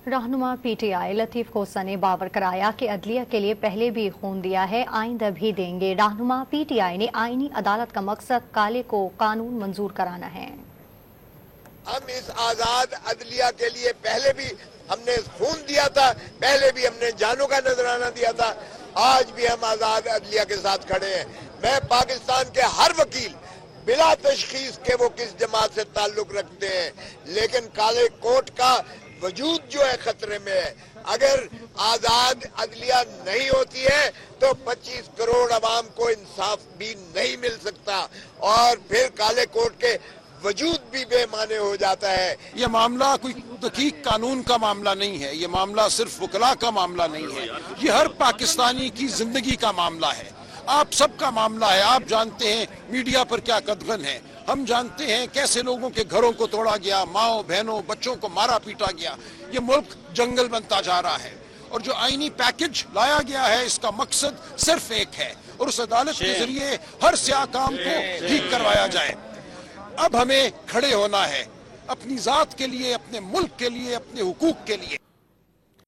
रहनुमा पीटीआई लतीफ खोसा ने बावर कराया कि अदलिया के लिए पहले भी खून दिया है, आइंदा भी देंगे। रहनुमा पीटीआई ने आईनी अदालत का मकसद काले को कानून मंजूर कराना है। हम इस आजाद अदलिया के लिए पहले भी हमने खून दिया था, पहले भी हमने जानों का नजराना दिया था, आज भी हम आजाद अदलिया के साथ खड़े हैं। मैं पाकिस्तान के हर वकील बिला तशखीस के वो किस जमात से ताल्लुक रखते हैं, लेकिन काले कोर्ट का वजूद जो है खतरे में है। अगर आजाद अदलिया नहीं होती है तो 25 करोड़ अवाम को इंसाफ भी नहीं मिल सकता और फिर काले कोर्ट के वजूद भी बेमाने हो जाता है। ये मामला कोई दकीक कानून का मामला नहीं है, ये मामला सिर्फ वकला का मामला नहीं है, ये हर पाकिस्तानी की जिंदगी का मामला है, आप सबका मामला है। आप जानते हैं मीडिया पर क्या कदगन है, हम जानते हैं कैसे लोगों के घरों को तोड़ा गया, माओ बहनों बच्चों को मारा पीटा गया, ये मुल्क जंगल बनता जा रहा है। और जो आईनी पैकेज लाया गया है इसका मकसद सिर्फ एक है और उस अदालत के जरिए हर स्याह काम को ठीक करवाया जाए। अब हमें खड़े होना है अपनी जात के लिए, अपने मुल्क के लिए, अपने हुकूक के लिए।